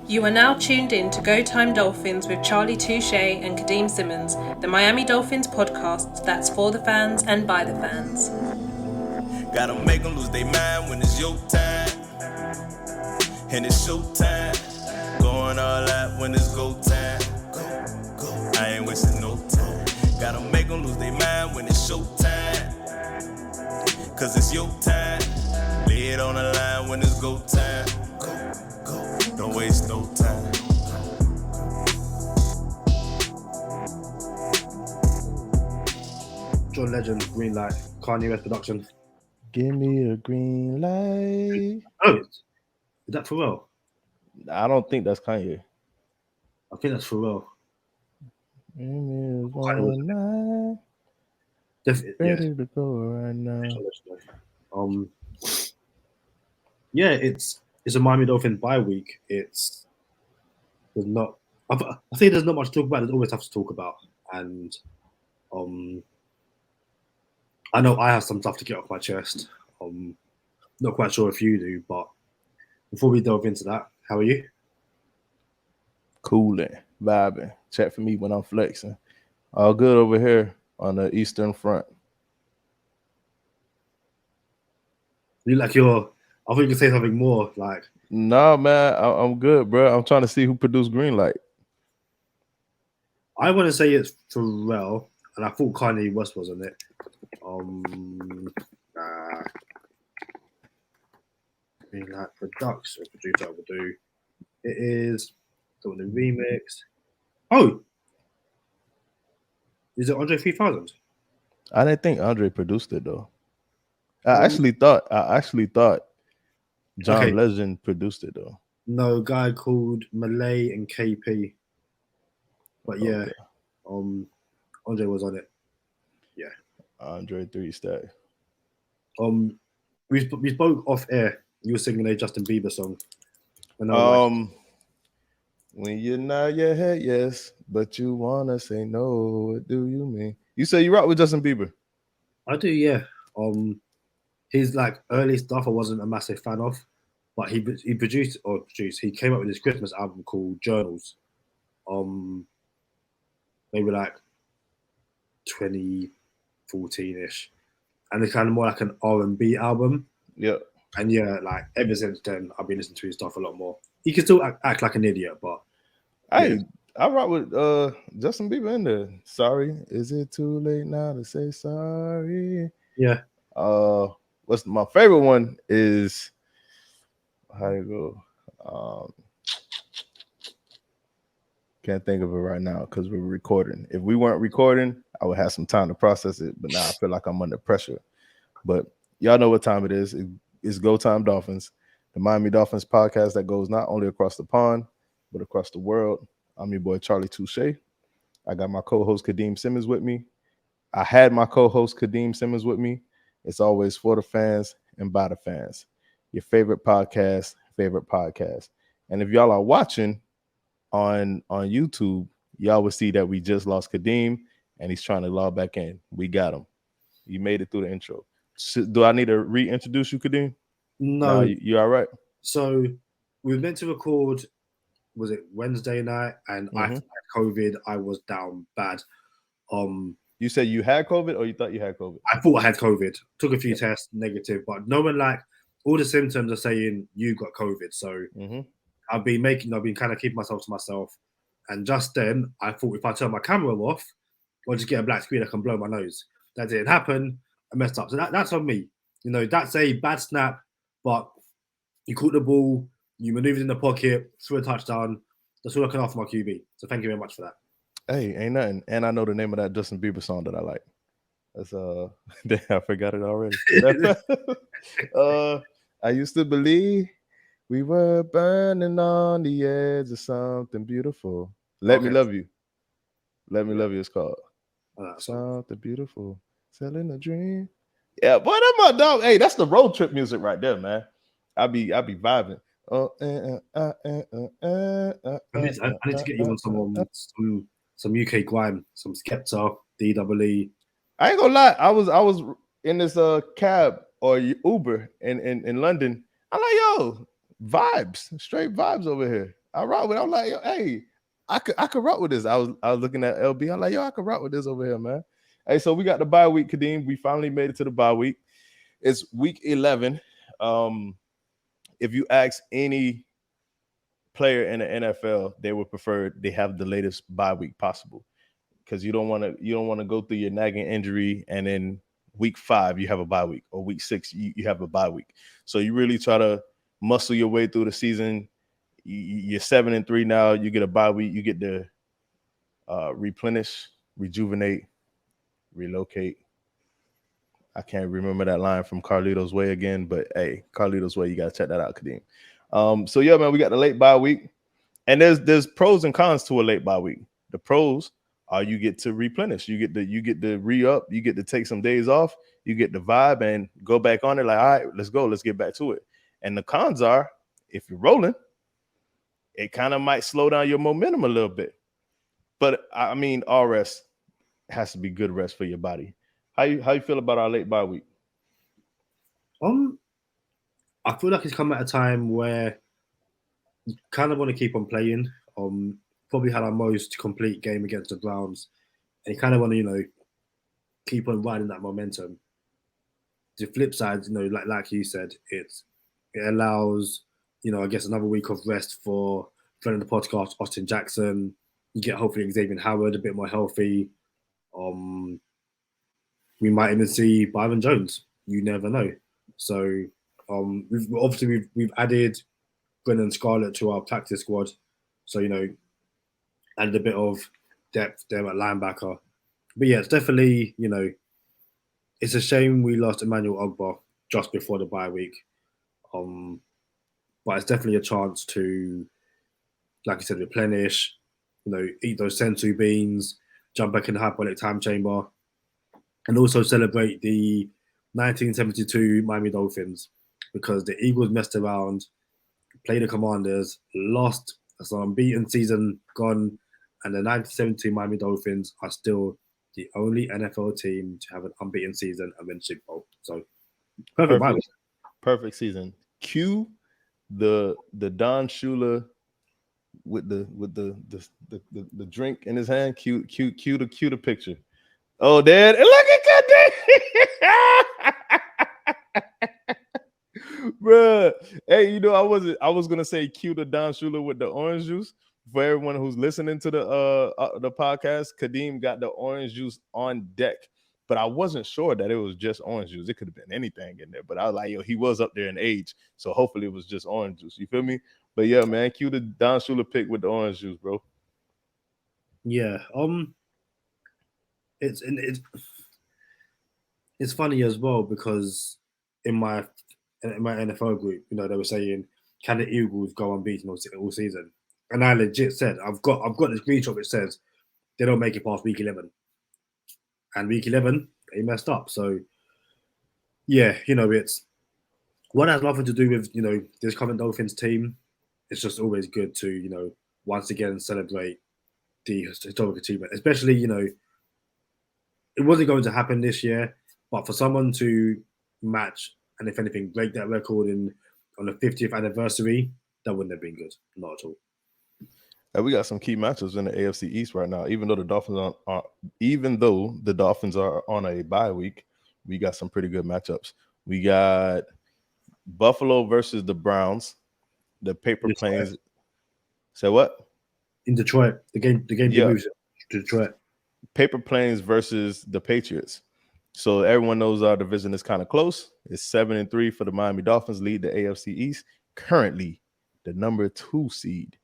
You are now tuned in to Go Time Dolphins with Charlie Touche and Kadeem Simmons, the Miami Dolphins podcast that's for the fans and by the fans. Gotta make them lose their mind when it's your time. And it's show time. Going all out when it's go time. Go. I ain't wasting no time. Gotta make them lose their mind when it's show time. Cause it's your time. Lay it on the line when it's go time. Go. Don't waste no time. John Legend, Green Light, Kanye West production. Give me a green light. Oh, is that Pharrell? I don't think that's Kanye. I think that's Pharrell. Give me a green light. Ready to go right now. Yeah, it's a Miami Dolphins bye week. There's not. I think there's not much to talk about. There's always stuff to talk about, and I know I have some stuff to get off my chest. Not quite sure if you do, but before we delve into that, how are you? Cooling, vibing. Check for me when I'm flexing. All good over here on the Eastern Front. You like your? I thought you could say something more. Like, nah, man, I'm good, bro. I'm trying to see who produced Green Light. I want to say it's Pharrell, and I thought Kanye West was on it. Green Light production producer will do. It is doing the remix. Oh, is it Andre 3000? I didn't think Andre produced it though. I actually thought John Legend produced it though. No, a guy called Malay and KP. But yeah, okay. Andre was on it. Yeah, Andre 3 Stack. We spoke off air. You were singing a Justin Bieber song. And when you nod your head yes, but you wanna say no, what do you mean? You say you rock with Justin Bieber? I do, yeah. His like early stuff I wasn't a massive fan of, but he came up with his Christmas album called Journals. Maybe like 2014-ish. And it's kind of more like an R&B album. Yeah. And yeah, like ever since then, I've been listening to his stuff a lot more. He can still act like an idiot, but I rock with Justin Bieber in there. Sorry, is it too late now to say sorry? Yeah. What's my favorite one is how do you go? Can't think of it right now because we're recording. If we weren't recording, I would have some time to process it. But now I feel like I'm under pressure. But y'all know what time it is. It's Go Time Dolphins, the Miami Dolphins podcast that goes not only across the pond, but across the world. I'm your boy, Charlie Touche. I got my co-host, Kadeem Simmons, with me. I had my co-host, Kadeem Simmons, with me. It's always for the fans and by the fans. Your favorite podcast. And if y'all are watching on YouTube, y'all will see that we just lost Kadeem, and he's trying to log back in. We got him. You made it through the intro. Do I need to reintroduce you, Kadeem? No. You all right? So we were meant to record, was it Wednesday night? And I had COVID. I was down bad. You said you had COVID or you thought you had COVID? I thought I had COVID. Took a few tests, negative, but no one like all the symptoms are saying you got COVID. So I've been kind of keeping myself to myself. And just then I thought if I turn my camera off or just get a black screen, I can blow my nose. That didn't happen. I messed up. So that's on me. You know, that's a bad snap, but you caught the ball, you maneuvered in the pocket, threw a touchdown. That's all I can offer my QB. So thank you very much for that. Hey, ain't nothing. And I know the name of that Justin Bieber song that I like. That's I forgot it already. I used to believe we were burning on the edge of something beautiful. Let me love you. Let me love you. It's called something beautiful. Selling a dream. Yeah, boy, that's my dog. Hey, that's the road trip music right there, man. I be vibing. I need to get you on some UK grime, some Skepta, DWE. I ain't gonna lie. I was in this cab or Uber in London. I'm like, yo, vibes, straight vibes over here. I rock with it. I'm like, yo, hey, I could rock with this. I was looking at LB. I'm like, yo, I could rock with this over here, man. Hey, so we got the bye week, Kadeem. We finally made it to the bye week. It's week 11. If you ask any player in the NFL, they would prefer they have the latest bye week possible, because you don't want to go through your nagging injury and then week 5 you have a bye week, or week 6 you have a bye week. So you really try to muscle your way through the season. You're 7-3 now. You get a bye week. You get to replenish, rejuvenate, relocate. I can't remember that line from Carlito's Way again, but hey, Carlito's Way, you gotta check that out, Kadeem. So yeah, man, we got the late bye week, and there's pros and cons to a late bye week. The pros are you get to replenish, you get to re-up, you get to take some days off, you get the vibe and go back on it. Like, all right, let's go, let's get back to it. And the cons are, if you're rolling, it kind of might slow down your momentum a little bit. But I mean, all rest has to be good rest for your body. How you feel about our late bye week? I feel like it's come at a time where you kind of want to keep on playing. Probably had our most complete game against the Browns, and you kind of want to, keep on riding that momentum. The flip side, like you said, it allows, I guess another week of rest for friend of the podcast, Austin Jackson. You get hopefully Xavier Howard a bit more healthy. We might even see Byron Jones. You never know. So we've added Brennan Scarlett to our practice squad. So, added a bit of depth there at linebacker. But yeah, it's definitely, it's a shame we lost Emmanuel Ogbah just before the bye week. But it's definitely a chance to, like I said, replenish, eat those sensory beans, jump back in the hyperbolic time chamber, and also celebrate the 1972 Miami Dolphins, because the Eagles messed around, played the Commanders, lost. That's an unbeaten season gone, and the 1972 Miami Dolphins are still the only NFL team to have an unbeaten season and win Super Bowl. So perfect season. Cue the Don Shula with the drink in his hand. Cue the picture. Oh, Dad, look at that, bruh. Hey, I was gonna say cue the Don Shula with the orange juice. For everyone who's listening to the podcast, Kadeem got the orange juice on deck, but I wasn't sure that it was just orange juice. It could have been anything in there, but I was like, yo, he was up there in age, so hopefully it was just orange juice. You feel me? But yeah, man, cue the Don Shula pick with the orange juice, bro. Yeah. It's funny as well, because in my NFL group, they were saying, can the Eagles go unbeaten all season? And I legit said, I've got this screenshot which says they don't make it past week 11, and week 11 they messed up. So yeah, it's one has nothing to do with this current Dolphins team. It's just always good to once again celebrate the historic achievement, especially it wasn't going to happen this year, but for someone to match and, if anything, break that record on the 50th anniversary, that wouldn't have been good. Not at all. We got some key matchups in the AFC East right now. Even though the Dolphins are on a bye week, we got some pretty good matchups. We got Buffalo versus the Browns. The paper planes. Say what? In Detroit, the game moves to Detroit. Paper planes versus the Patriots. So everyone knows our division is kind of close. It's 7-3 for the Miami Dolphins, lead the AFC East. Currently, the number 2 seed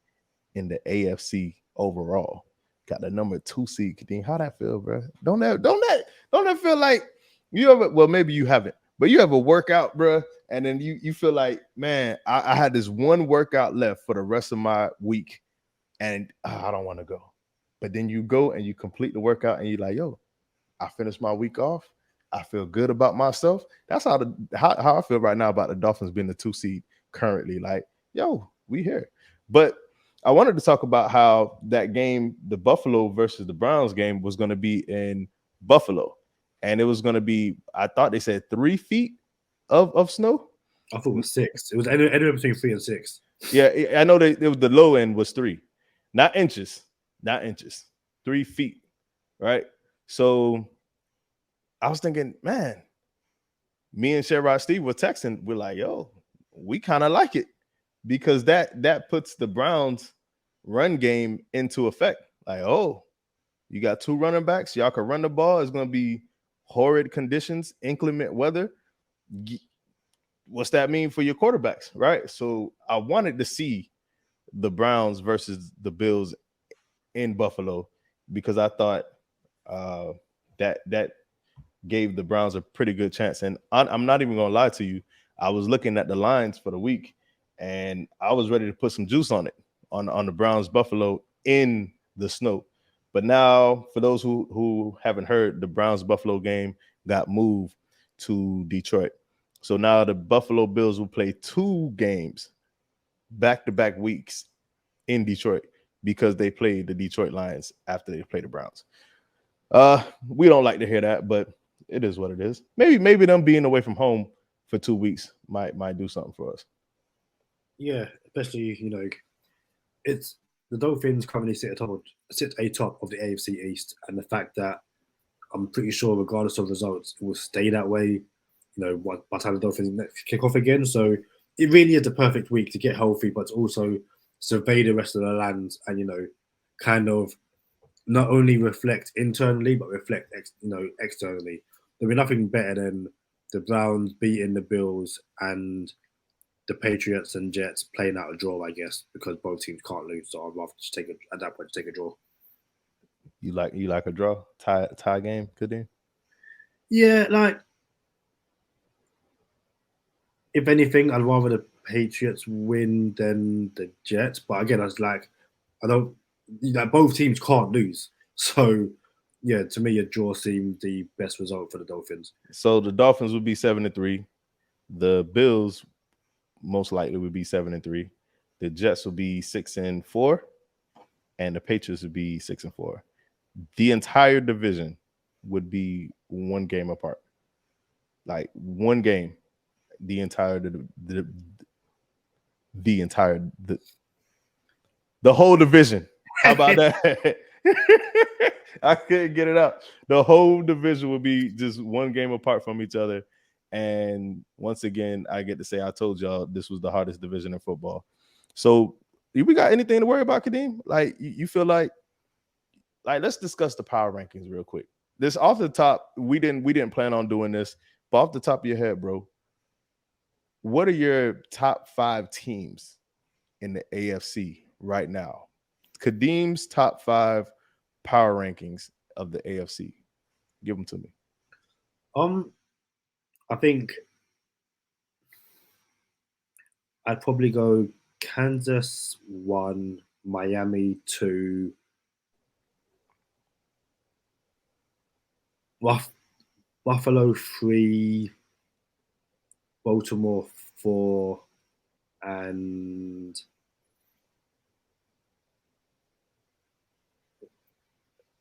in the AFC overall. Got the number 2 seed. Kadeem, how that feel, bro? Don't that feel like you ever? Well, maybe you haven't, but you have a workout, bro, and then you feel like, man, I had this one workout left for the rest of my week, and I don't want to go. But then you go and you complete the workout, and you're like, yo, I finished my week off. I feel good about myself. That's how I feel right now about the Dolphins being the 2 seed currently. Like, yo, we here. But I wanted to talk about how that game, the Buffalo versus the Browns game, was going to be in Buffalo. And it was going to be, I thought they said 3 feet of snow. I thought it was 6. It was anywhere between 3 and 6. Yeah, I know the low end was 3, not inches, 3 feet, right? So I was thinking, man, me and Sherrod Steve were texting. We're like, yo, we kind of like it because that puts the Browns run game into effect. Like, oh, you got 2 running backs. Y'all can run the ball. It's going to be horrid conditions, inclement weather. What's that mean for your quarterbacks, right? So I wanted to see the Browns versus the Bills in Buffalo because I thought that gave the Browns a pretty good chance. And I'm not even going to lie to you. I was looking at the lines for the week, and I was ready to put some juice on it, on the Browns Buffalo in the snow. But now, for those who haven't heard, the Browns Buffalo game got moved to Detroit. So now the Buffalo Bills will play 2 games back-to-back weeks in Detroit because they played the Detroit Lions after they played the Browns. We don't like to hear that, but it is what it is. Maybe them being away from home for 2 weeks might do something for us. Yeah, especially it's the Dolphins currently sit atop of the AFC East, and the fact that I'm pretty sure, regardless of results, it will stay that way. By the time the Dolphins next kick off again, so it really is the perfect week to get healthy, but also survey the rest of the land and kind of not only reflect internally but reflect externally. There'll be nothing better than the Browns beating the Bills and the Patriots and Jets playing out a draw, I guess, because both teams can't lose. So I'd rather just take a draw. You like a draw tie game, Kadeem? Yeah, like if anything, I'd rather the Patriots win than the Jets. But again, I don't. Both teams can't lose. So yeah, to me, a draw seemed the best result for the Dolphins. So the Dolphins would be 7-3. The Bills most likely would be 7-3. The Jets would be 6-4, and the Patriots would be 6-4. The entire division would be 1 game apart. Like 1 game. The entire the whole division. How about that? I couldn't get it out. The whole division would be just 1 game apart from each other. And once again, I get to say I told y'all this was the hardest division in football. So we got anything to worry about, Kadeem? Like you feel like let's discuss the power rankings real quick. This off the top, we didn't plan on doing this, but off the top of your head, bro, what are your top 5 teams in the AFC right now? Kadeem's top 5 power rankings of the AFC. Give them to me. I think I'd probably go Kansas 1, Miami 2, Buffalo 3, Baltimore 4, and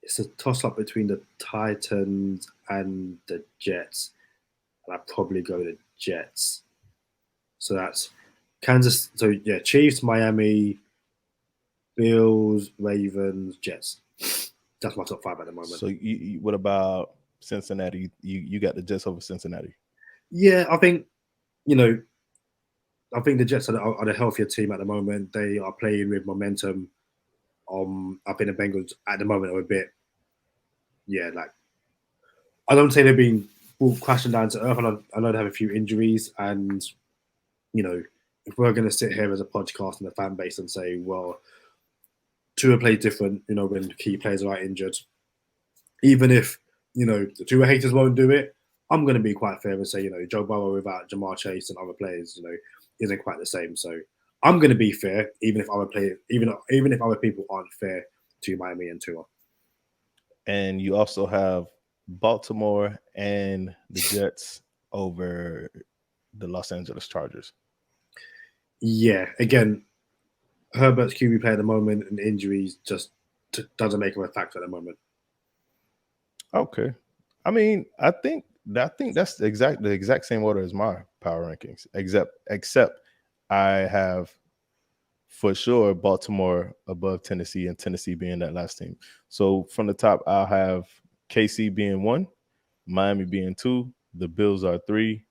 it's a toss-up between the Titans and the Jets, and I'd probably go the Jets. So that's Kansas. So yeah, Chiefs, Miami, Bills, Ravens, Jets. That's my top 5 at the moment. So what about Cincinnati? You got the Jets over Cincinnati? Yeah, I think the Jets are the healthier team at the moment. They are playing with momentum. I think the Bengals at the moment are a bit, I don't say they're being brought crashing down to earth. I know they have a few injuries, and if we're going to sit here as a podcast and a fan base and say, well, Tua plays different, when key players are injured, even if the Tua haters won't do it, I'm going to be quite fair and say, Joe Burrow without Jamar Chase and other players, isn't quite the same. So I'm going to be fair, even if other people aren't fair to Miami and Tua. And you also have Baltimore and the Jets over the Los Angeles Chargers. Yeah, again, Herbert's QB play at the moment and injuries just doesn't make him a factor at the moment. Okay, I mean, I think that's the exact same order as my power rankings, except I have for sure Baltimore above Tennessee, and Tennessee being that last team. So from the top, I'll have KC being 1, Miami being 2, the Bills are 3,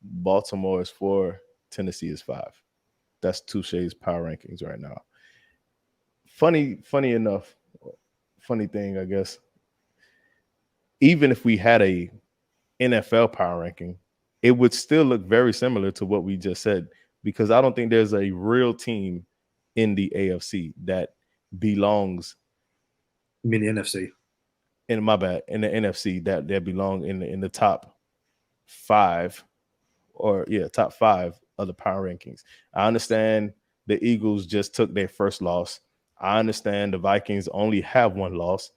Baltimore is 4, Tennessee is 5. That's Touche's power rankings right now. Funny enough, funny thing, I guess, even if we had a NFL power ranking, it would still look very similar to what we just said, because I don't think there's a real team in the AFC that belongs. You mean the NFC? In my bad, in the NFC that belong in the top 5, or top 5 of the power rankings. I understand the Eagles just took their first loss. I understand the Vikings only have 1 loss.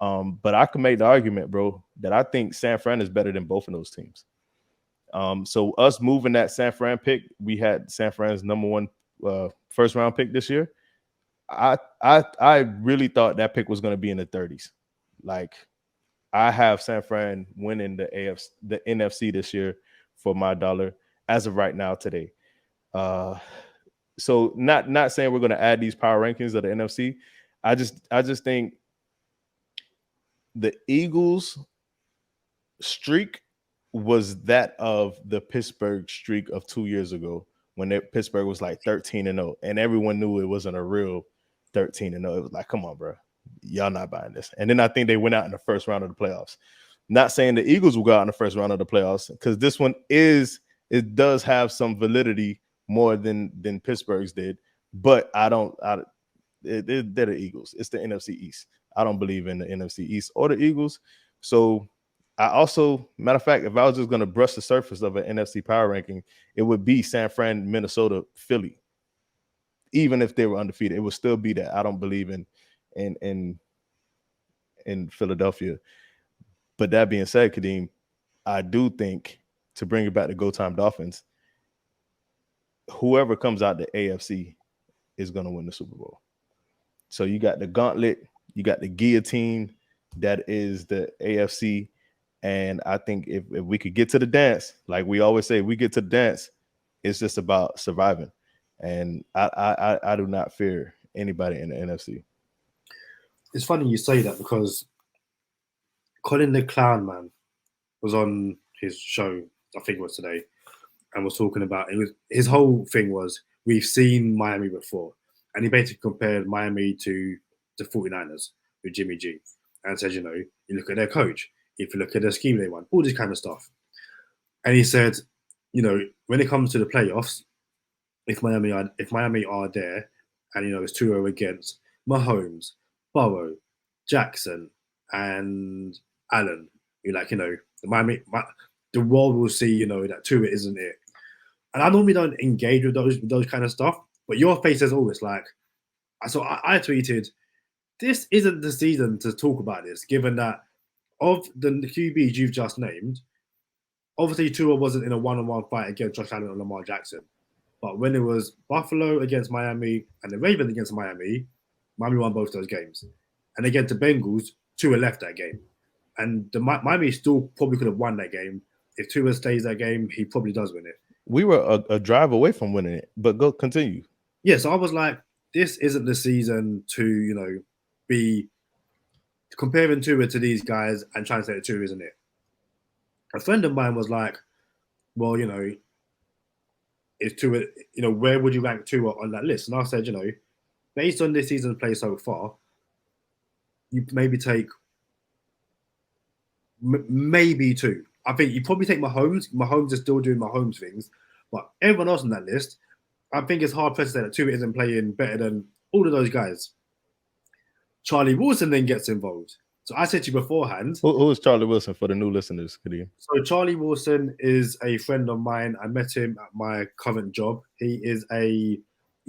But I can make the argument, bro, that I think San Fran is better than both of those teams. So us moving that San Fran pick, we had San Fran's number 1 first round pick this year. I really thought that pick was going to be in the 30s. Like, I have San Fran winning the NFC this year for my dollar as of right now today. So not saying we're going to add these power rankings of the NFC. I just think the Eagles streak was that of the Pittsburgh streak of 2 years ago, when Pittsburgh was like 13-0, and everyone knew it wasn't a real 13-0. It was like, come on, bro, y'all not buying this. And then I think they went out in the first round of the playoffs. Not saying the Eagles will go out in the first round of the playoffs, because this one it does have some validity more than Pittsburgh's did, but they're the Eagles. It's the NFC East. I don't believe in the NFC East or the Eagles. So I also, matter of fact, if I was just going to brush the surface of an NFC power ranking, it would be San Fran, Minnesota, Philly. Even if they were undefeated, it would still be that. I don't believe in Philadelphia. But that being said, Kadeem, I do think, to bring it back to Go Time Dolphins, whoever comes out the AFC is going to win the Super Bowl. So you got the gauntlet, you got the guillotine, that is the AFC. And I think if we could get to the dance, like we always say, we get to the dance, it's just about surviving. And I do not fear anybody in the NFC. It's funny you say that, because Colin the Clown Man was on his show, I think it was today, and was talking about it. His whole thing was, we've seen Miami before, and he basically compared Miami to the 49ers with Jimmy G, and said, you look at their coach, if you look at the scheme they won, all this kind of stuff. And he said, when it comes to the playoffs, if Miami are there, and it's 2-0 against Mahomes, Burrow, Jackson, and Allen, the world will see, that Tua isn't it. And I normally don't engage with those kind of stuff, but your face says always, like, so I tweeted, this isn't the season to talk about this, given that of the QBs you've just named, obviously Tua wasn't in a one-on-one fight against Josh Allen or Lamar Jackson. But when it was Buffalo against Miami and the Ravens against Miami won both those games. And against the Bengals, Tua left that game. And Miami still probably could have won that game. If Tua stays that game, he probably does win it. We were a drive away from winning it, but go continue. Yeah, so I was like, this isn't the season to, be comparing Tua to these guys and trying to say that Tua isn't it. A friend of mine was like, well, is Tua, where would you rank Tua on that list? And I said, based on this season's play so far, you maybe take maybe 2. I think you probably take Mahomes. Mahomes is still doing Mahomes things, but everyone else on that list, I think it's hard pressed to say that Tua isn't playing better than all of those guys. Charlie Wilson then gets involved. So I said to you beforehand. Who is Charlie Wilson for the new listeners? So Charlie Wilson is a friend of mine. I met him at my current job. He's a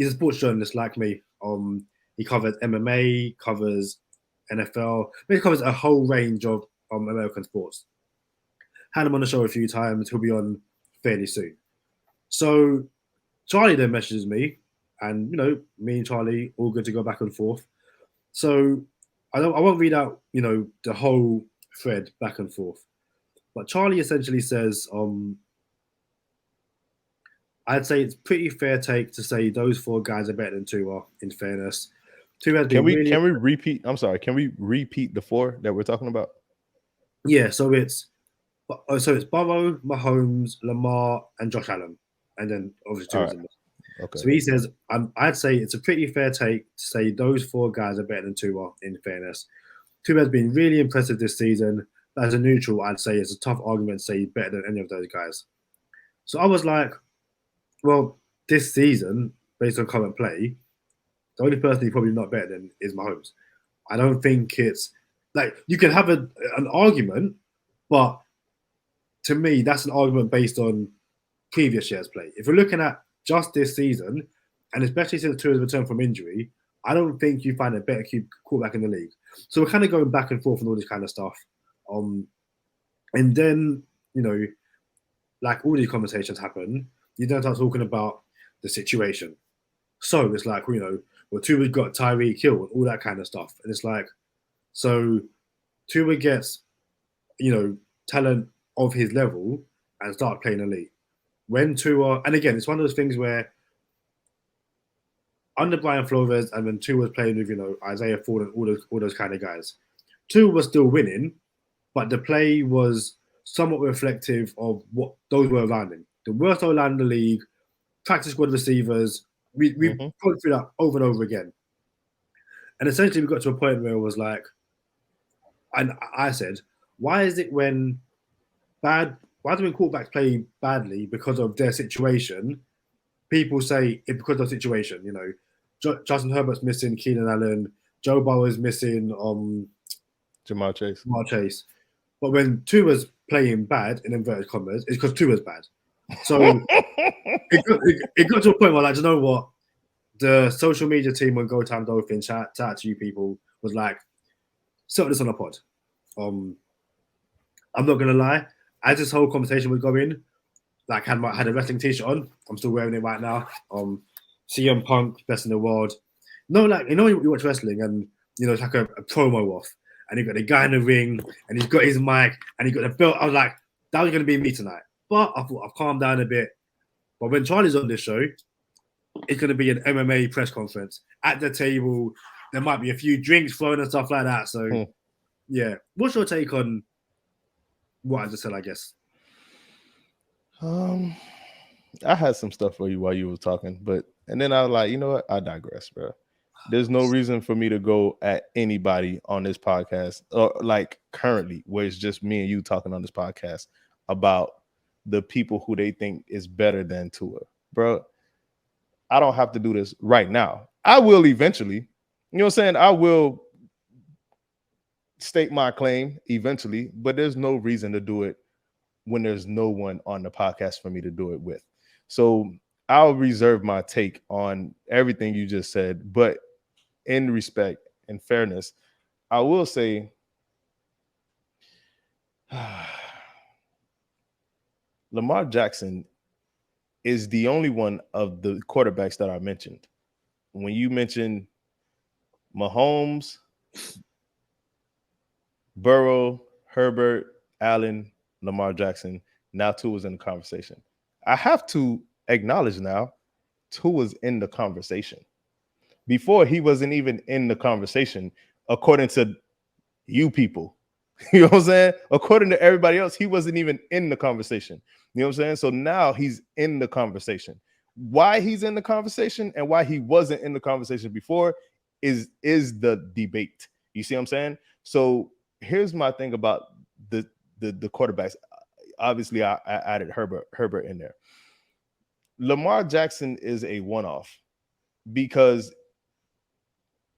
sports journalist like me. He covers MMA, covers NFL. He covers a whole range of American sports. Had him on the show a few times. He'll be on fairly soon. So Charlie then messages me, and me and Charlie all good to go back and forth. So I won't read out, the whole thread back and forth. But Charlie essentially says, I'd say it's pretty fair take to say those 4 guys are better than Tua, in fairness. Tua has been really... Can we repeat? I'm sorry. Can we repeat the 4 that we're talking about? Yeah, so it's Burrow, Mahomes, Lamar, and Josh Allen. And then obviously Tua's in there. Okay. So he says, I'd say it's a pretty fair take to say those 4 guys are better than Tua, in fairness. Tua has been really impressive this season. But as a neutral, I'd say it's a tough argument to say he's better than any of those guys. So I was like, well, this season, based on current play, the only person he's probably not better than is Mahomes. I don't think it's like you can have an argument, but to me, that's an argument based on previous year's play. If you're looking at just this season, and especially since Tua's returned from injury, I don't think you find a better quarterback in the league. So we're kind of going back and forth on all this kind of stuff. And then, like all these conversations happen, you then start talking about the situation. So it's like, well, Tua got Tyreek Hill and all that kind of stuff. And it's like, so Tua gets, talent of his level and start playing elite. When Tua, and again, it's one of those things where under Brian Flores and when Tua was playing with, Isaiah Ford and all those kind of guys, Tua was still winning, but the play was somewhat reflective of what those were around him. The worst O-line in the league, practice squad receivers, we've gone through that over and over again. And essentially we got to a point where it was like, and I said, why is it when quarterbacks play badly because of their situation, people say it's because of the situation, Justin Herbert's missing Keenan Allen, Joe Burrow is missing Jamar Chase. But when Tua's playing bad, in inverted commas, it's because Tua's bad. So it got to a point where, like, you know what? The social media team on Go Time Dolphins, shout out to you people, was like, settle this on a pod. I'm not going to lie. As this whole conversation was going, like, had a wrestling t-shirt on. I'm still wearing it right now. CM Punk, best in the world. No, like, you watch wrestling and, it's like a promo off. And you got the guy in the ring, and he's got his mic, and he got the belt. I was like, that was going to be me tonight. But I thought I've calmed down a bit. But when Charlie's on this show, it's going to be an MMA press conference. At the table, there might be a few drinks flowing and stuff like that. So, yeah. What's your take on what I just said, I guess? I had some stuff for you while you were talking, and then I was like, you know what? I digress, bro. There's no reason for me to go at anybody on this podcast, or like currently, where it's just me and you talking on this podcast about the people who they think is better than Tua, bro. I don't have to do this right now. I will eventually. You know what I'm saying? I will state my claim eventually, but there's no reason to do it when there's no one on the podcast for me to do it with. So I'll reserve my take on everything you just said, but in respect and fairness, I will say Lamar Jackson is the only one of the quarterbacks that I mentioned. When you mentioned Mahomes, Burrow, Herbert, Allen, Lamar Jackson, now Tua's in the conversation. I have to acknowledge now Tua's in the conversation. Before, he wasn't even in the conversation, according to you people. You know what I'm saying? According to everybody else, he wasn't even in the conversation. You know what I'm saying? So now he's in the conversation. Why he's in the conversation and why he wasn't in the conversation before is the debate. You see what I'm saying? So here's my thing about the quarterbacks. Obviously, I added Herbert in there. Lamar Jackson is a one-off because,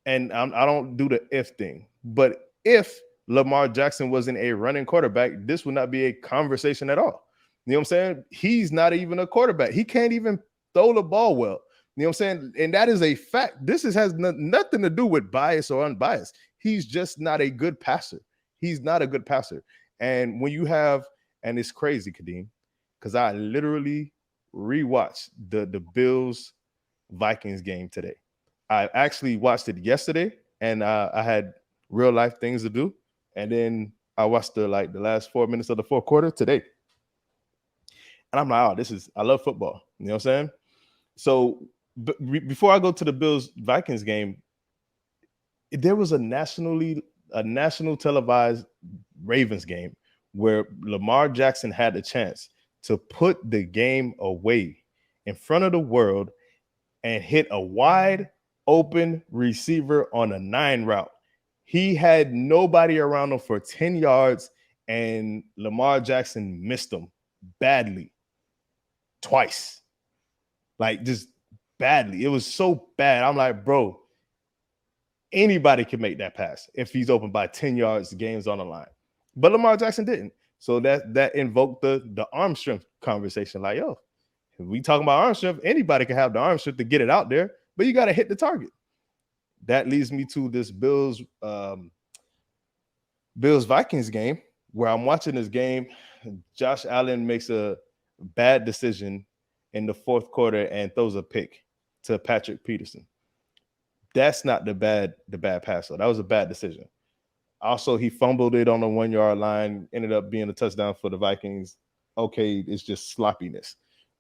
and I don't do the if thing, but if Lamar Jackson wasn't a running quarterback, this would not be a conversation at all. You know what I'm saying? He's not even a quarterback. He can't even throw the ball well. You know what I'm saying? And that is a fact. This has nothing to do with bias or unbiased. He's just not a good passer. He's not a good passer. And when you have, and it's crazy, Kadeem, because I literally rewatched the Bills Vikings game today. I actually watched it yesterday, and I had real life things to do. And then I watched the last 4 minutes of the fourth quarter today. And I'm like, I love football. You know what I'm saying? So before I go to the Bills-Vikings game, there was a national televised Ravens game where Lamar Jackson had the chance to put the game away in front of the world and hit a wide open receiver on a 9 route. He had nobody around him for 10 yards, and Lamar Jackson missed him badly twice. Like, just badly. It was so bad. I'm like, bro, anybody can make that pass if he's open by 10 yards, the game's on the line. But Lamar Jackson didn't. So that invoked the arm strength conversation. Like, yo, if we talking about arm strength, anybody can have the arm strength to get it out there, but you got to hit the target. That leads me to this Bills-Vikings game, where I'm watching this game. Josh Allen makes a bad decision in the fourth quarter and throws a pick to Patrick Peterson. That's not the bad pass. So that was a bad decision. Also, he fumbled it on the 1 yard line, ended up being a touchdown for the Vikings. Okay, it's just sloppiness.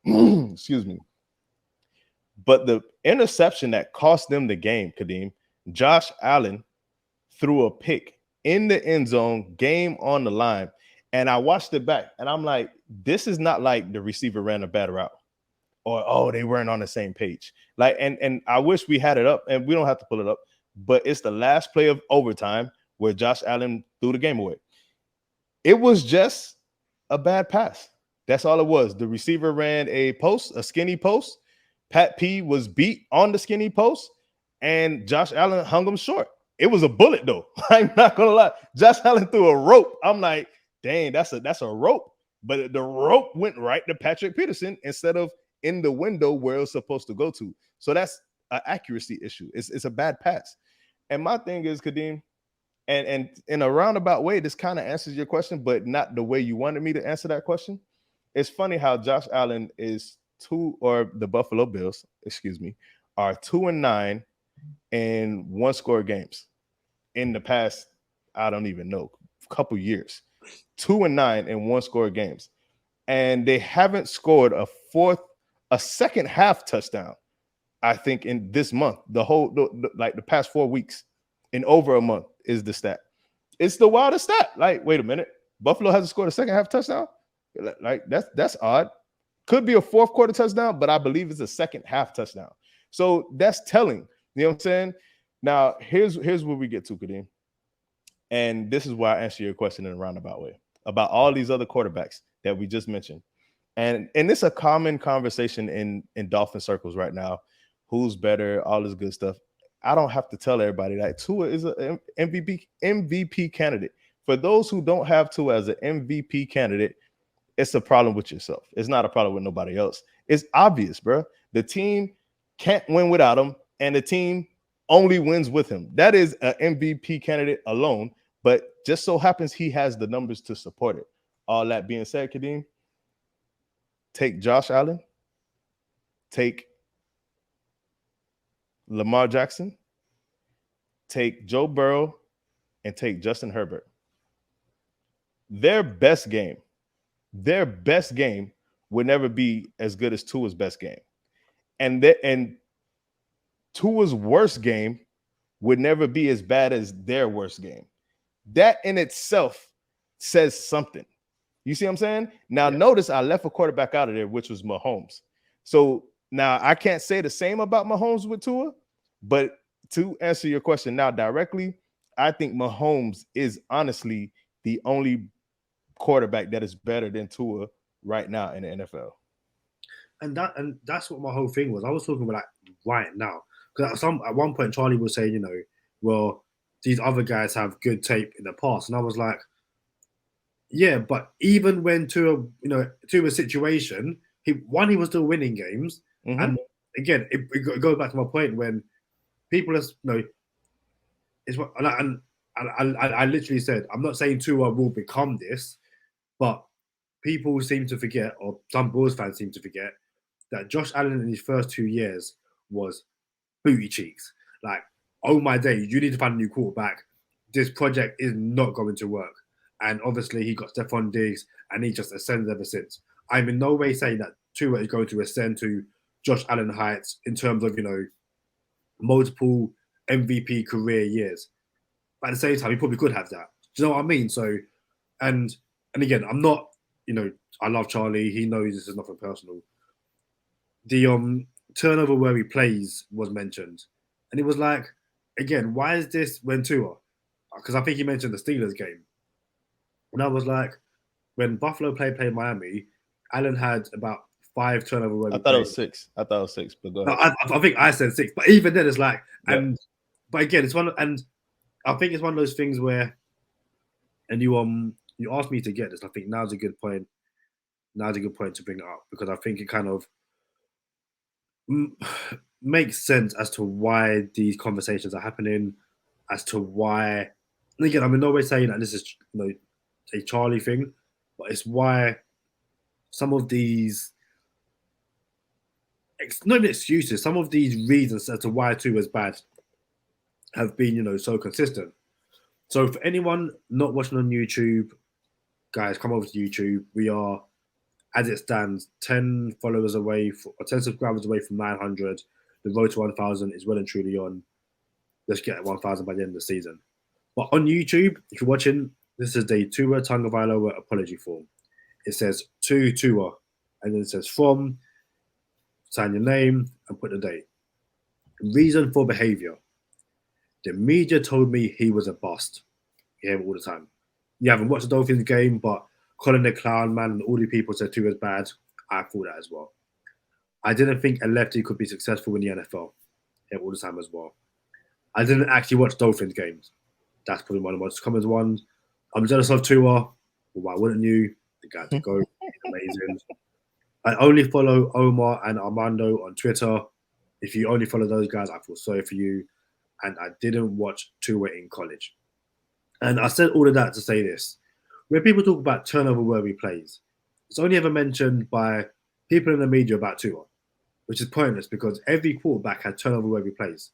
Excuse me. But the interception that cost them the game, Kadeem, Josh Allen threw a pick in the end zone, game on the line. And I watched it back, and I'm like, this is not like the receiver ran a bad route or, oh, they weren't on the same page. Like, and I wish we had it up, and we don't have to pull it up, but it's the last play of overtime where Josh Allen threw the game away. It was just a bad pass. That's all it was. The receiver ran a skinny post. Pat P was beat on the skinny post, and Josh Allen hung him short. It was a bullet, though. I'm not going to lie. Josh Allen threw a rope. I'm like, dang, that's a rope. But the rope went right to Patrick Peterson instead of in the window where it was supposed to go to. So that's an accuracy issue. It's a bad pass. And my thing is, Kadeem, and in a roundabout way, this kind of answers your question, but not the way you wanted me to answer that question. It's funny how Josh Allen is the Buffalo Bills, are 2-9 in one-score games in the past, I don't even know, couple years. 2-9 in one-score games. And they haven't scored a second half touchdown, I think, in this month. The past 4 weeks, in over a month is the stat. It's the wildest stat. Like, wait a minute. Buffalo hasn't scored a second half touchdown? Like, that's odd. Could be a fourth quarter touchdown, but I believe it's a second half touchdown. So that's telling. You know what I'm saying? Now, here's where we get to, Kadeem. And this is why I answer your question in a roundabout way about all these other quarterbacks that we just mentioned. And it's a common conversation in Dolphin circles right now. Who's better? All this good stuff. I don't have to tell everybody that Tua is an MVP candidate. For those who don't have Tua as an MVP candidate, it's a problem with yourself. It's not a problem with nobody else. It's obvious, bro. The team can't win without him, and the team only wins with him. That is an MVP candidate alone, but just so happens he has the numbers to support it. All that being said, Kadeem, take Josh Allen, take Lamar Jackson, take Joe Burrow, and take Justin Herbert. Their best game would never be as good as Tua's best game. And Tua's worst game would never be as bad as their worst game. That in itself says something. You see what I'm saying? Now, Notice I left a quarterback out of there, which was Mahomes. So now I can't say the same about Mahomes with Tua, but to answer your question now directly, I think Mahomes is honestly the only quarterback that is better than Tua right now in the NFL. And that's what my whole thing was. I was talking about like right now. Because at one point Charlie was saying, well, these other guys have good tape in the past. And I was like, yeah, but even when Tua's situation, he was still winning games. Mm-hmm. And again, it goes back to my point when people are, I literally said, I'm not saying Tua will become this, but people seem to forget, or some Bulls fans seem to forget, that Josh Allen in his first 2 years was booty cheeks. Like, oh my days, you need to find a new quarterback. This project is not going to work. And obviously he got Stephon Diggs and he just ascended ever since. I'm in no way saying that Tua is going to ascend to Josh Allen heights in terms of, multiple MVP career years. But at the same time, he probably could have that. Do you know what I mean? So, and again, I'm not, I love Charlie. He knows this is nothing personal. The turnover where he plays was mentioned. And it was like, again, why is this when Tua? Because I think he mentioned the Steelers game. And I was like, when Buffalo played Miami, Allen had about 5 turnover where I thought it was 6. But go ahead. I think I said 6. But even then, it's like, but again, it's and I think it's one of those things where, and you asked me to get this. I think now's a good point. Now's a good point to bring it up because I think it kind of makes sense as to why these conversations are happening, as to why. And again, I'm in no way saying that this is a Charlie thing, but it's why some of these, not even excuses, some of these reasons as to why Tua is bad have been, so consistent. So for anyone not watching on YouTube, guys, come over to YouTube. We are, as it stands, 10 followers away, or 10 subscribers away from 900. The road to 1,000 is well and truly on. Let's get 1,000 by the end of the season. But on YouTube, if you're watching, this is the Tua Tagovailoa apology form. It says to Tua, and then it says from, sign your name, and put the date. Reason for behavior. The media told me he was a bust. You hear it all the time. You haven't watched the Dolphins game, but Colin the Clown Man and all the people said Tua's bad. I thought that as well. I didn't think a lefty could be successful in the NFL. Hear it all the time as well. I didn't actually watch Dolphins games. That's probably one of the most common ones. I'm jealous of Tua. Well, why wouldn't you? The guy to go. Amazing. I only follow Omar and Armando on Twitter. If you only follow those guys, I feel sorry for you. And I didn't watch Tua in college. And I said all of that to say this. When people talk about turnover worthy plays, it's only ever mentioned by people in the media about Tua, which is pointless because every quarterback had turnover worthy plays.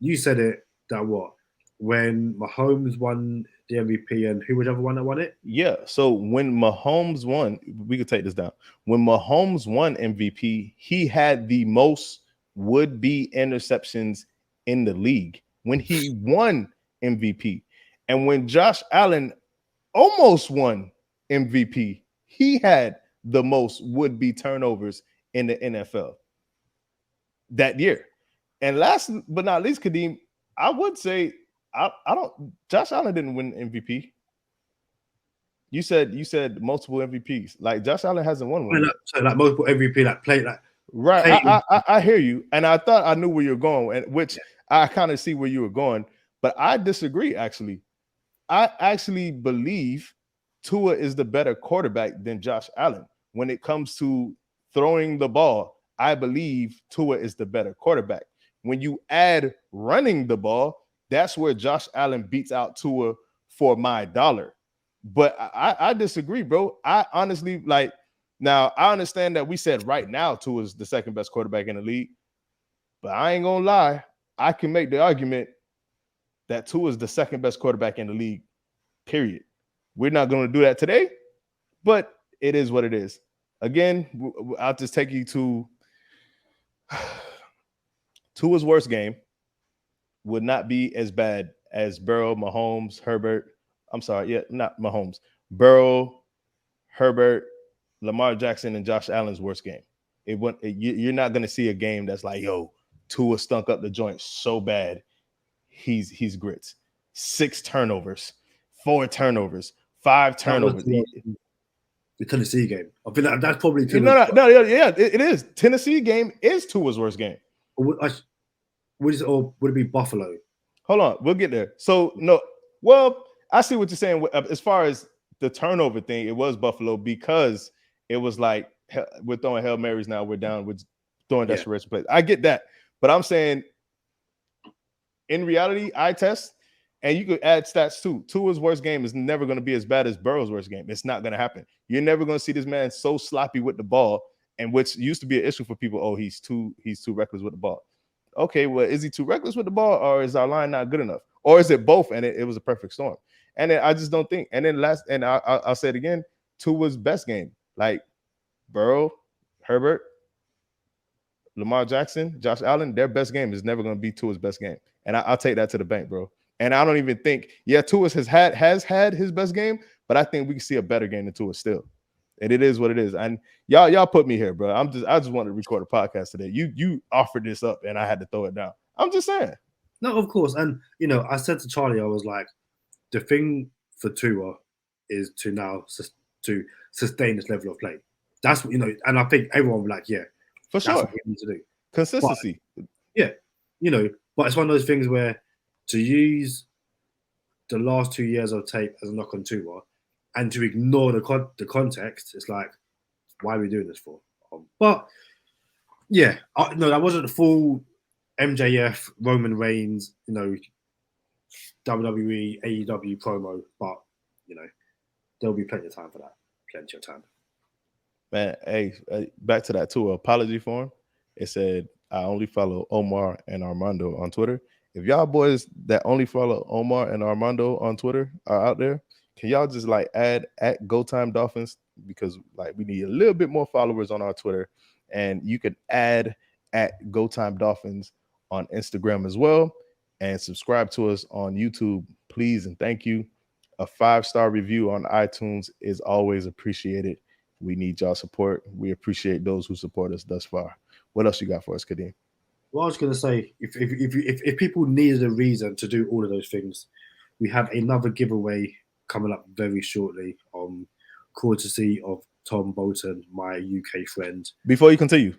You said it, that what? When Mahomes won the MVP and who was the other one that won it? Yeah. So when Mahomes won, we could take this down. When Mahomes won MVP, he had the most would-be interceptions in the league when he won MVP. And when Josh Allen almost won MVP, he had the most would-be turnovers in the NFL that year. And last but not least, Kadeem, I would say I don't. Josh Allen didn't win MVP. You said multiple MVPs. Like Josh Allen hasn't won one. So like multiple MVP, like play like right. I hear you, and I thought I knew where you're going, and which I kind of see where you were going, but I disagree. Actually, I actually believe Tua is the better quarterback than Josh Allen when it comes to throwing the ball. I believe Tua is the better quarterback. When you add running the ball, that's where Josh Allen beats out Tua for my dollar. But I disagree, bro. I honestly now I understand that we said right now Tua is the second best quarterback in the league, but I ain't gonna lie. I can make the argument that Tua is the second best quarterback in the league, period. We're not going to do that today, but it is what it is. Again, I'll just take you to Tua's worst game would not be as bad as Burrow, Mahomes, Herbert. I'm sorry, not Mahomes. Burrow, Herbert, Lamar Jackson, and Josh Allen's worst game. You're not going to see a game that's like, yo, Tua stunk up the joint so bad. He's grits. 6 turnovers, 4 turnovers, 5 turnovers. The Tennessee game. I feel like that's probably it is. Tennessee game is Tua's worst game. Or would it be Buffalo? Hold on, we'll get there. So no, well, I see what you're saying. As far as the turnover thing, it was Buffalo because it was like we're throwing Hail Marys now. We're down. We're throwing desperation plays. I get that, but I'm saying in reality, eye test, and you could add stats too. Tua's worst game is never going to be as bad as Burrow's worst game. It's not going to happen. You're never going to see this man so sloppy with the ball, and which used to be an issue for people. Oh, he's too reckless with the ball. Okay, well, is he too reckless with the ball, or is our line not good enough, or is it both? And it was a perfect storm. And then I just don't think. And then I'll say it again. Tua's best game, like Burrow, Herbert, Lamar Jackson, Josh Allen, their best game is never going to be Tua's best game. And I'll take that to the bank, bro. And I don't even think, Tua has had his best game, but I think we can see a better game than Tua still. And it is what it is. And y'all put me here, bro. I just wanted to record a podcast today. You offered this up and I had to throw it down. I'm just saying. No, of course. And I said to Charlie, I was like, the thing for Tua is to now to sustain this level of play. That's what, and I think everyone will be like, yeah, for sure. That's what we need to do. Consistency. But, but it's one of those things where to use the last 2 years of tape as a knock on Tua and to ignore the context, it's like, why are we doing this for? But yeah, no, that wasn't the full MJF, Roman Reigns, WWE, AEW promo, but there'll be plenty of time for that. Plenty of time. Man, hey, back to that Tua apology form. It said, I only follow Omar and Armando on Twitter. If y'all boys that only follow Omar and Armando on Twitter are out there, can y'all just add at Go Time Dolphins? Because we need a little bit more followers on our Twitter. And you can add at Go Time Dolphins on Instagram as well. And subscribe to us on YouTube, please and thank you. A 5-star review on iTunes is always appreciated. We need y'all support. We appreciate those who support us thus far. What else you got for us, Kadeem? Well, I was going to say, if people needed a reason to do all of those things, we have another giveaway coming up very shortly, courtesy of Tom Bolton, my UK friend. Before you continue,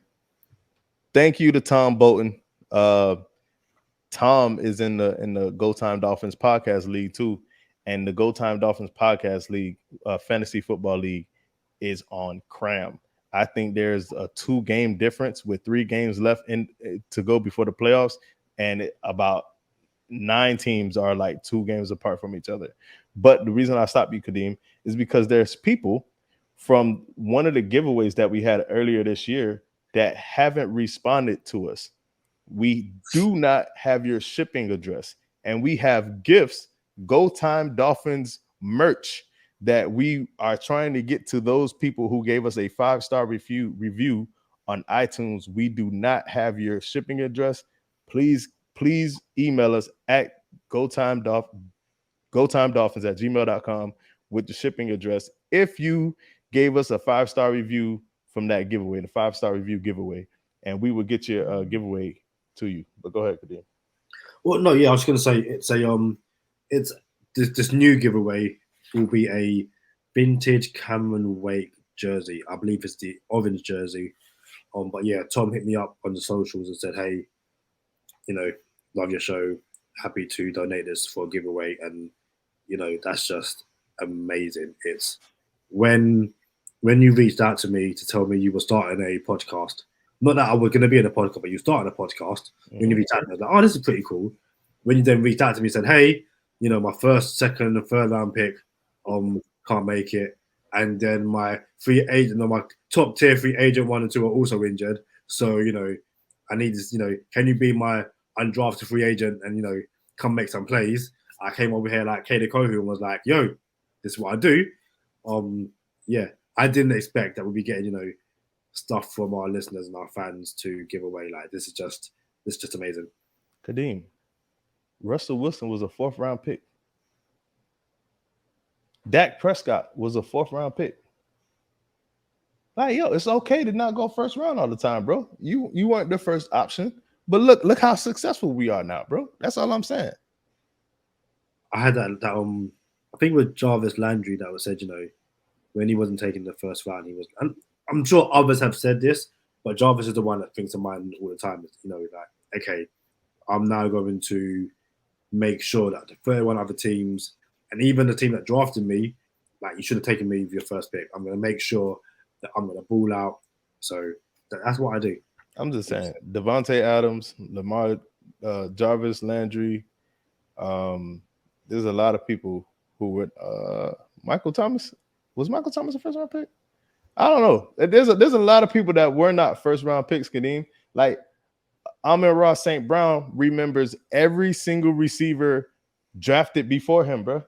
thank you to Tom Bolton. Tom is in the Go Time Dolphins podcast league too, and the Go Time Dolphins podcast league, fantasy football league, is on cram. I think there's a 2-game difference with 3 games left to go before the playoffs, and about 9 teams are 2 games apart from each other. But the reason I stopped you, Kadeem, is because there's people from one of the giveaways that we had earlier this year that haven't responded to us. We do not have your shipping address, and we have gifts, Go Time Dolphins merch, that we are trying to get to those people who gave us a 5-star review on iTunes. We do not have your shipping address. Please email us at gotimedolphins@gmail.com with the shipping address if you gave us a 5-star review from that giveaway, the 5-star review giveaway, and we will get your giveaway to you. But go ahead, Kadeem. Well, no, yeah, I was going to say it's this new giveaway will be a vintage Cameron Wake jersey. I believe it's the orange jersey. But yeah, Tom hit me up on the socials and said, hey, love your show. Happy to donate this for a giveaway. And, that's just amazing. It's when you reached out to me to tell me you were starting a podcast, not that I was going to be in a podcast, but you started a podcast. Mm-hmm. When you reached out to me, I was like, oh, this is pretty cool. When you then reached out to me and said, hey, my first, second, and third round pick, can't make it. And then my free agent, my top tier free agent 1 and 2 are also injured. So, I need this, can you be my undrafted free agent and, come make some plays? I came over here like Kader Kohu and was like, yo, this is what I do. Yeah, I didn't expect that we'd be getting, stuff from our listeners and our fans to give away. This is just amazing. Kadeem, Russell Wilson was a 4th round pick. Dak Prescott was a 4th round pick. It's okay to not go 1st round all the time, bro. You weren't the first option, but look how successful we are now, bro. That's all I'm saying. I had that I think with Jarvis Landry that was said, when he wasn't taking the 1st round, he was. And I'm sure others have said this, but Jarvis is the one that thinks of mine all the time. Okay, I'm now going to make sure that the 31 other teams, and even the team that drafted me, you should have taken me with your 1st pick. I'm going to make sure that I'm going to ball out. So that's what I do. I'm just saying, Devontae Adams, Lamar, Jarvis Landry. There's a lot of people who would. Michael Thomas, was Michael Thomas a 1st round pick? I don't know. There's a lot of people that were not 1st round picks, Kadeem. Amon-Ra St. Brown remembers every single receiver drafted before him, bro.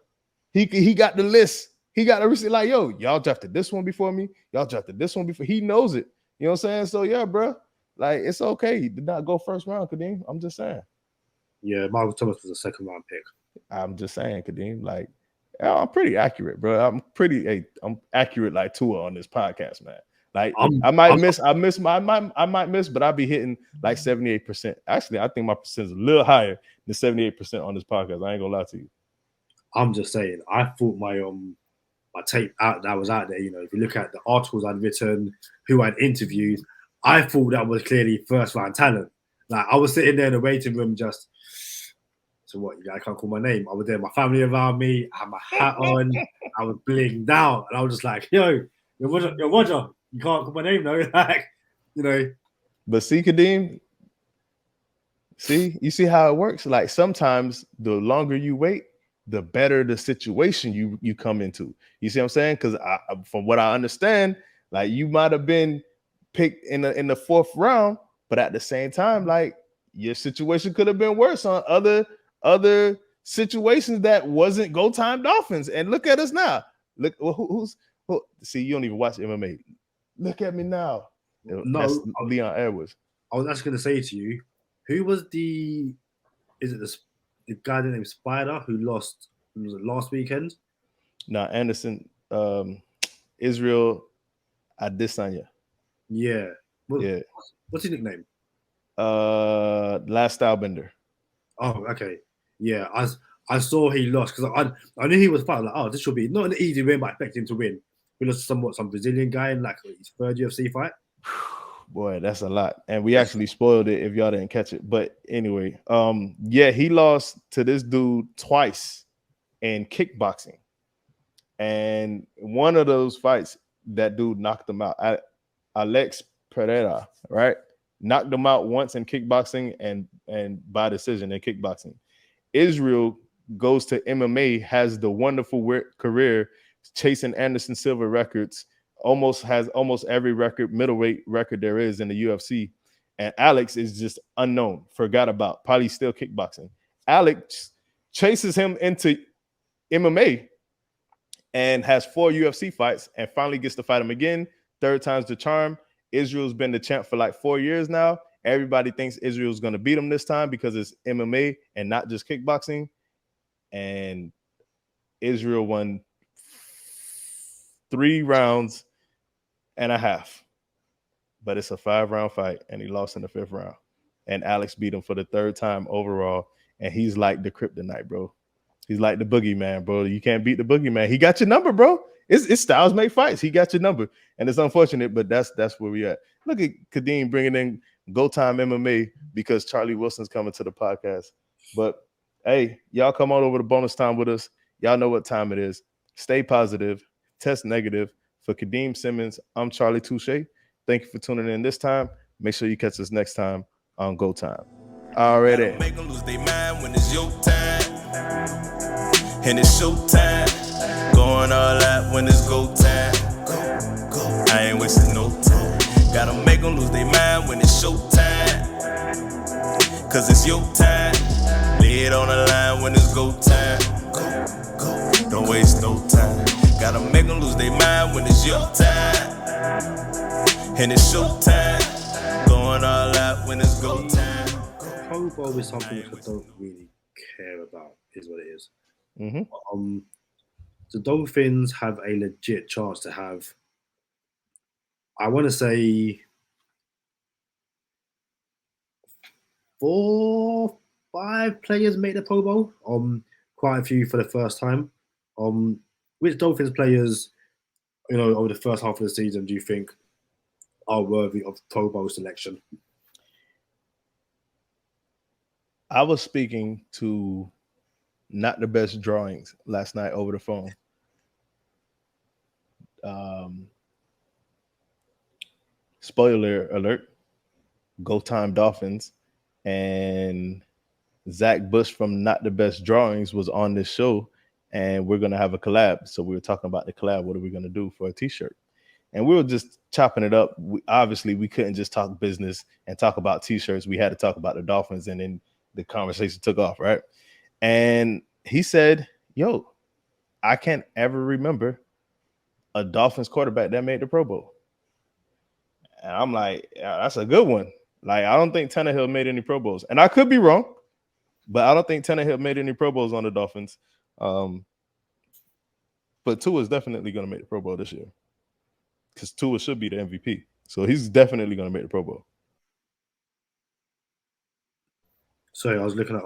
He got the list He got a receipt like, yo, y'all drafted this one before me. Y'all drafted this one before. He knows it. You know what I'm saying? So yeah, bro. Like, it's okay. He did not go first round, Kadeem. I'm just saying. Yeah, Michael Thomas was a second round pick. I'm just saying, Kadeem. Like, I'm pretty accurate, bro. I'm accurate like Tua on this podcast, man. Like, I might miss, but I'll be hitting like 78%. Actually, I think my percent is a little higher than 78% on this podcast. I ain't gonna lie to you. I'm just saying, I thought my tape out that was out there. You know, if you look at the articles I'd written, who I'd interviewed, I thought that was clearly first round talent. Like, I was sitting there in the waiting room just. So what? You guys can't call my name. I was there, my family around me. I had my hat on. I was blinged out, and I was just like, "Yo, Roger, you can't call my name, though." Like, you know. But see, Kadeem, you see how it works. Like, sometimes the longer you wait, the better the situation you come into. You see what I'm saying? Because from what I understand, like, you might have been picked in the fourth round, but at the same time, like, your situation could have been worse on other situations that wasn't Go Time Dolphins. And look at us now. Look, see, you don't even watch MMA. Look at me now. No, that's Leon Edwards. I was actually going to say to you, who was is it the guy named Spider who lost? Was it last weekend? No, Anderson, Israel Adesanya. Yeah. Yeah. What's his nickname? Last Stylebender. Oh, okay. Yeah, I saw he lost because I knew he was fighting. Like, oh, this should be not an easy win, but I expect him to win. He lost some Brazilian guy in like his third UFC fight. Boy, that's a lot, and we actually spoiled it if y'all didn't catch it. But anyway, yeah, he lost to this dude twice in kickboxing, and one of those fights, that dude knocked him out. Alex Pereira, right? Knocked him out once in kickboxing and by decision in kickboxing. Israel goes to MMA, has the wonderful career chasing Anderson Silva records, has almost every middleweight record there is in the UFC. And Alex is just unknown, forgot about, probably still kickboxing. Alex chases him into MMA and has 4 UFC fights and finally gets to fight him again. Third time's the charm. Israel's been the champ for like 4 years now. Everybody thinks Israel's going to beat him this time because it's MMA and not just kickboxing. And Israel won 3 rounds and a half. But it's a 5-round fight, and he lost in the 5th round. And Alex beat him for the 3rd time overall. And he's like the kryptonite, bro. He's like the boogeyman, bro. You can't beat the boogeyman. He got your number, bro. It's styles make fights. He got your number. And it's unfortunate, but that's where we at. Look at Kadeem bringing in Go Time MMA because Charlie Wilson's coming to the podcast. But, hey, y'all come on over to Bonus Time with us. Y'all know what time it is. Stay positive. Test negative. For Kadeem Simmons, I'm Charlie Touche. Thank you for tuning in this time. Make sure you catch us next time on Go Time. Already. Make them lose their mind when it's your time. And it's show time. Going all out when it's go time. I ain't wasting no time. Gotta make them lose their mind when it's show time. Cause it's your time. Lay it on the line when it's go time. Don't waste no time. Gotta make them lose their mind when it's your time. And it's show time. Going all out when it's go time. Pro Bowl is something which I don't really care about, is what it is. Mm-hmm. The Dolphins have a legit chance to have, I want to say, 4, 5 players make the Pro Bowl. Quite a few for the first time. Which Dolphins players, over the first half of the season, do you think are worthy of Pro Bowl selection? I was speaking to Not the Best Drawings last night over the phone. Spoiler alert, Go Time Dolphins, and Zach Bush from Not the Best Drawings was on this show, and we're going to have a collab. So we were talking about the collab. What are we going to do for a t-shirt? And we were just chopping it up. Obviously, we couldn't just talk business and talk about t-shirts. We had to talk about the Dolphins, and then the conversation took off, right? And he said, yo, I can't ever remember a Dolphins quarterback that made the Pro Bowl. And I'm like, yeah, that's a good one. Like, I don't think Tannehill made any Pro Bowls. And I could be wrong, but I don't think Tannehill made any Pro Bowls on the Dolphins. But Tua is definitely going to make the Pro Bowl this year because Tua should be the MVP. So he's definitely going to make the Pro Bowl. Sorry, I was looking at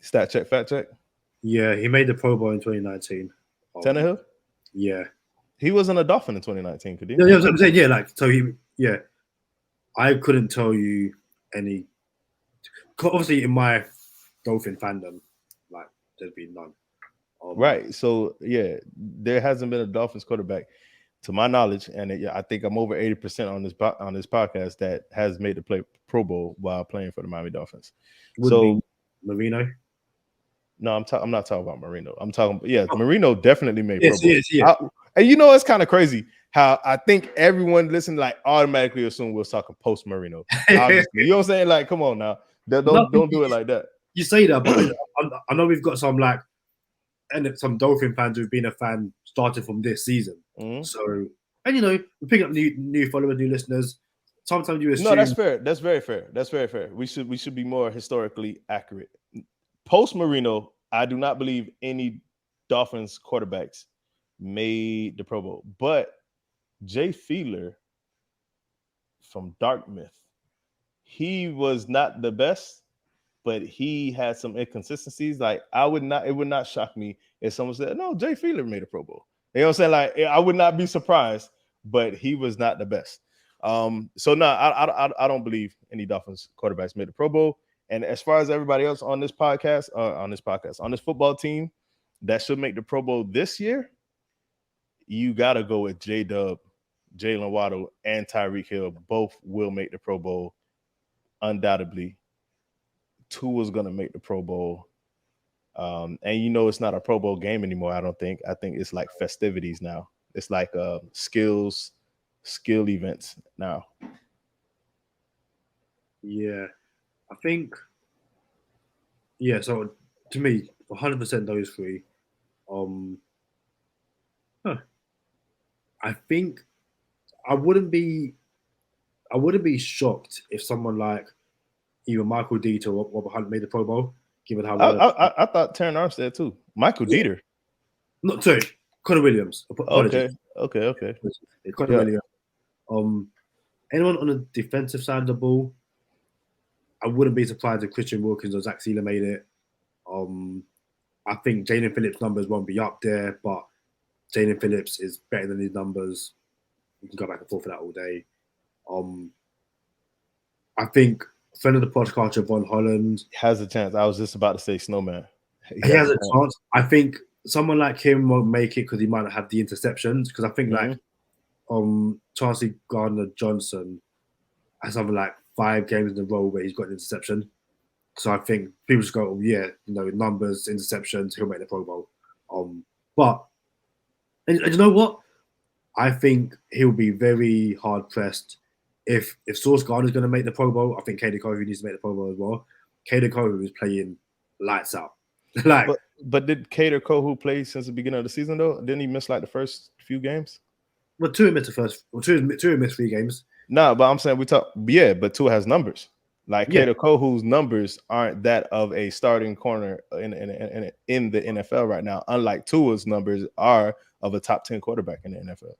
Stat check, fact check. Yeah, he made the Pro Bowl in 2019. Tannehill? Yeah. He wasn't a Dolphin in 2019, could he? Yeah, I'm saying, yeah, like, so I couldn't tell you any. Obviously, in my Dolphin fandom, like, there's been none. Right. So, yeah, there hasn't been a Dolphins quarterback, to my knowledge, and I think I'm over 80% on this podcast that has made the Pro Bowl while playing for the Miami Dolphins. Would be Marino? No, I'm not talking about Marino. I'm talking, Marino definitely made Pro Bowl. Yes, yeah. And you know, it's kind of crazy how I think everyone listening like automatically assume we're talking post Marino. Obviously, you know what I'm saying? Like, come on now, don't do it like that. You say that, but I know we've got some some Dolphin fans who've been a fan started from this season. Mm-hmm. So, and we pick up new followers, new listeners. Sometimes you assume. No, that's fair. That's very fair. That's very fair. We should be more historically accurate. Post Marino, I do not believe any Dolphins quarterbacks made the Pro Bowl, but Jay Fiedler from Dartmouth, he was not the best, but he had some inconsistencies. Like it would not shock me if someone said, "No, Jay Fiedler made a Pro Bowl." You know what I'm saying? Like I would not be surprised, but he was not the best. So no, I don't believe any Dolphins quarterbacks made the Pro Bowl. And as far as everybody else on this football team that should make the Pro Bowl this year, you got to go with J-Dub, Jalen Waddle, and Tyreek Hill. Both will make the Pro Bowl, undoubtedly. Tua's going to make the Pro Bowl. And it's not a Pro Bowl game anymore, I don't think. I think it's like festivities now. It's like skill events now. Yeah. I think, so to me, 100% those three. I think I wouldn't be shocked if someone like either Michael Dieter or Robert Hunt made the Pro Bowl, given how I thought Terran Armstead too. Michael Dieter. Not two. Connor Williams. Okay. Connor Williams. Anyone on the defensive side of the ball, I wouldn't be surprised if Christian Wilkins or Zach Sealer made it. I think Jaden Phillips' numbers won't be up there, but Jaden Phillips is better than his numbers. We can go back and forth for that all day. I think friend of the podcast, Javon Holland has a chance. I was just about to say Snowman. He has a chance. I think someone like him won't make it because he might not have the interceptions. Because I think Chauncey Gardner-Johnson has something like 5 games in a row where he's got an interception. So I think people just go, numbers, interceptions, he'll make the Pro Bowl. But and you know what? I think he'll be very hard pressed if Sauce Gardner's going to make the Pro Bowl. I think Kader Kohou needs to make the Pro Bowl as well. Kader Kohou is playing lights out. But did Kader Kohou play since the beginning of the season though? Didn't he miss like the first few games? Well, Tua missed Tua missed 3 games. No, but I'm saying but Tua has numbers. Like Kader Kohou's numbers aren't that of a starting corner in the NFL right now. Unlike Tua's numbers are of a top 10 quarterback in the NFL.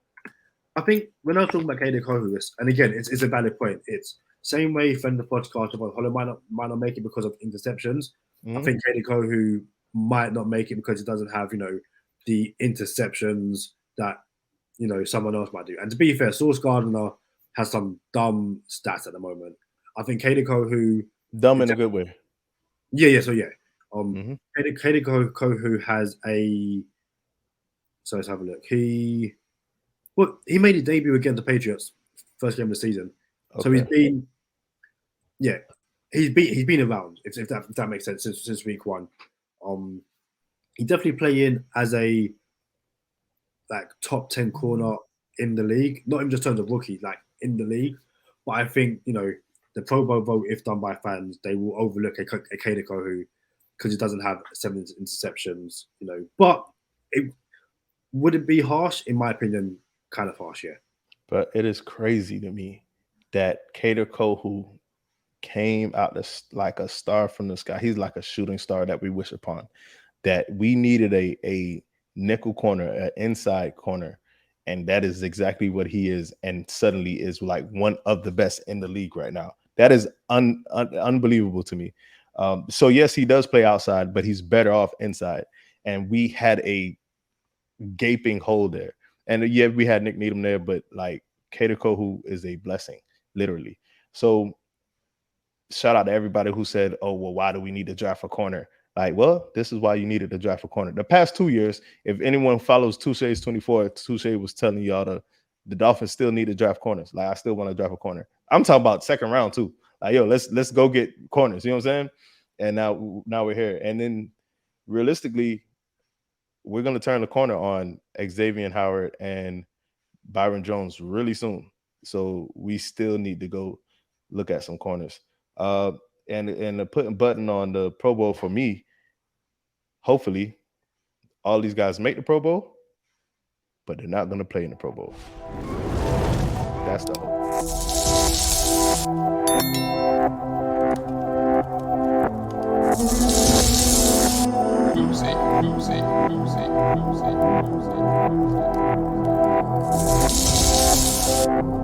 I think when I was talking about Kader Kohou, and again, it's a valid point. It's same way friend of the podcast about Hollow might not make it because of interceptions. Mm-hmm. I think Kader Kohou might not make it because he doesn't have the interceptions that someone else might do. And to be fair, Sauce Gardner has some dumb stats at the moment. I think Kader Kohou dumb in a good way. Yeah. So Kader Kohou has a. So let's have a look. He made his debut against the Patriots, first game of the season. Okay. So he's been around. If that makes sense since week 1. He definitely playing as a top 10 corner in the league, not even just in terms of rookie, like in the league. But I think the Pro Bowl vote, if done by fans, they will overlook a Kader Kohou because he doesn't have 7 interceptions. But would it be harsh? In my opinion, kind of harsh, yeah. But it is crazy to me that Kader Cole, who came out like a star from the sky, he's like a shooting star that we wish upon, that we needed a nickel corner, an inside corner, and that is exactly what he is, and suddenly is like one of the best in the league right now. That is unbelievable to me. So yes, he does play outside, but he's better off inside. And we had a gaping hole there. And yeah, we had Nick Needham there, but like Kader Cole, who is a blessing, literally. So shout out to everybody who said, oh, well, why do we need to draft a corner? Like, well, this is why you needed to draft a corner. The past 2 years, if anyone follows Touche's 24, Touche was telling y'all the Dolphins still need to draft corners. Like, I still want to draft a corner. I'm talking about second round too. Like, yo, let's go get corners. You know what I'm saying? And now we're here. And then realistically, we're going to turn the corner on Xavier Howard and Byron Jones really soon. So we still need to go look at some corners. And putting button on the Pro Bowl for me, hopefully all these guys make the Pro Bowl, but they're not going to play in the Pro Bowl. That's the hope. Oopsie.